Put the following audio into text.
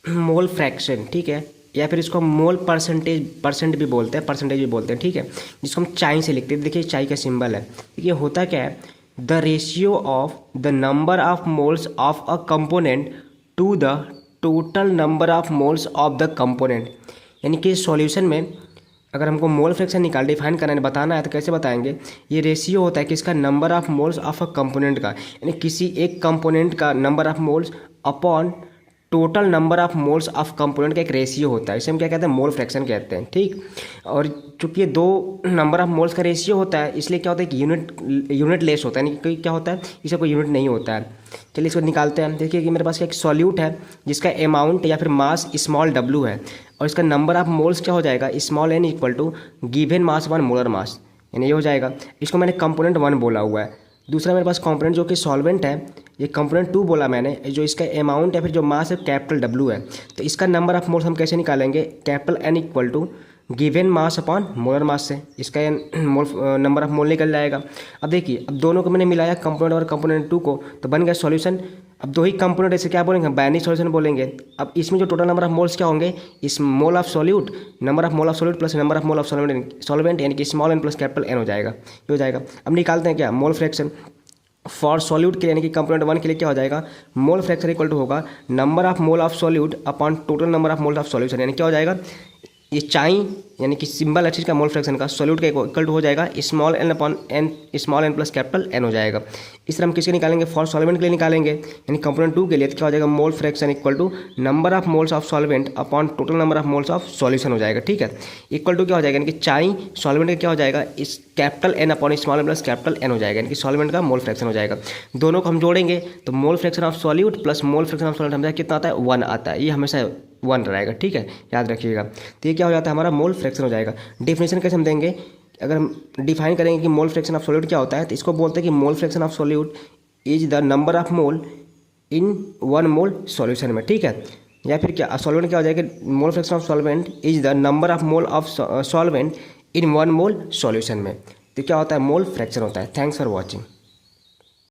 Mole fraction, ठीक है, या फिर इसको हम मोल परसेंट भी बोलते हैं, ठीक है, जिसको हम चाई से लिखते हैं। देखिए चाई का सिंबल है, ये होता क्या है, the ratio of the number of moles of a component to the total number of moles of the component. यानी कि सॉल्यूशन में अगर हमको मोल फ्रैक्शन डिफाइन करना है, बताना है, तो कैसे बताएंगे, ये रेशियो होता है किसका, number of moles of a component का, यानी किसी एक कंपोनेंट का number of moles upon total number of moles of component का एक रेशियो होता है, इसे हम क्या कहते हैं, मोल फ्रैक्शन कहते हैं, ठीक। और चूंकि ये दो नंबर ऑफ मोल्स का रेशियो होता है, इसलिए क्या होता है कि यूनिट लेस होता है, यानी कि क्या होता है, इसे कोई यूनिट नहीं होता है। चलिए इसको निकालते हैं। देखिए कि मेरे पास एक सॉल्यूट है जिसका अमाउंट या फिर मास स्मॉल w है, और इसका नंबर ऑफ मोल्स क्या हो जाएगा, small n equal to given mass one molar mass, यानी ये हो जाएगा। इसको मैंने कंपोनेंट 1 बोला हुआ है। दूसरा मेरे पास कंपोनेंट जो कि सॉल्वेंट है, ये कंपोनेंट 2 बोला मैंने, जो इसका अमाउंट या फिर जो मास है कैपिटल W है। तो इसका नंबर ऑफ मोल्स हम कैसे निकालेंगे, capital N equal to given mass upon molar mass से इसका मोल नंबर ऑफ मोल निकल जाएगा। अब देखिए, अब दोनों को मैंने मिलाया, कंपोनेंट और कंपोनेंट 2 को, तो बन गया सॉल्यूशन। अब दो ही कंपोनेंट ऐसे क्या बोलेंगे, बाइनरी सॉल्यूशन बोलेंगे। अब इसमें जो टोटल नंबर ऑफ मोल्स क्या होंगे, इस mole of solute, number of mole of solute plus number of mole of solvent यानी कि small n plus capital N हो जाएगा, ये हो जाएगा। अब निकालते हैं क्या, मोल फ्रैक्शन फॉर सॉल्यूट के लिए, यानी कि कंपोनेंट 1 के लिए क्या हो जाएगा, मोल फ्रैक्शन इक्वल टू होगा number of mole of solute upon total number of mole of solution, यानी क्या हो जाएगा, ये चाई यानी कि सिंबल है इसका मोल फ्रैक्शन का, सॉल्यूट का इक्वल टू हो जाएगा small n upon n, small n plus capital N हो जाएगा। इस तरह हम किसके निकालेंगे, फॉर सॉल्वेंट के लिए निकालेंगे, यानी कंपोनेंट 2 के लिए, तो क्या हो जाएगा, mole fraction equal to number of moles of solvent upon total number of moles of solution हो जाएगा, ठीक है। इक्वल टू क्या हो जाएगा, यानी कि चाई सॉल्वेंट का क्या हो जाएगा, इस capital N upon small n plus capital N हो जाएगा, यानी कि सॉल्वेंट का मोल फ्रैक्शन हो जाएगा। दोनों को हम जोड़ेंगे तो mole fraction of solute plus mole fraction of solvent हमेशा कितना आता है, 1 आता है, ये हमेशा 1 रहेगा, ठीक है, याद रखिएगा। तो ये क्या हो जाता है, हमारा मोल फ्रैक्शन हो जाएगा। डेफिनेशन कैसे हम देंगे, अगर हम डिफाइन करेंगे कि मोल फ्रैक्शन ऑफ सॉल्यूट क्या होता है, तो इसको बोलते हैं कि mole fraction of solute is the number of mole in 1 mole solution में, ठीक है। या फिर क्या, सॉल्वेंट क्या हो जाएगा, mole fraction of solvent is the number of mole of solvent in 1 mole solution में। तो क्या होता है, मोल फ्रैक्शन होता है। Thanks for watching.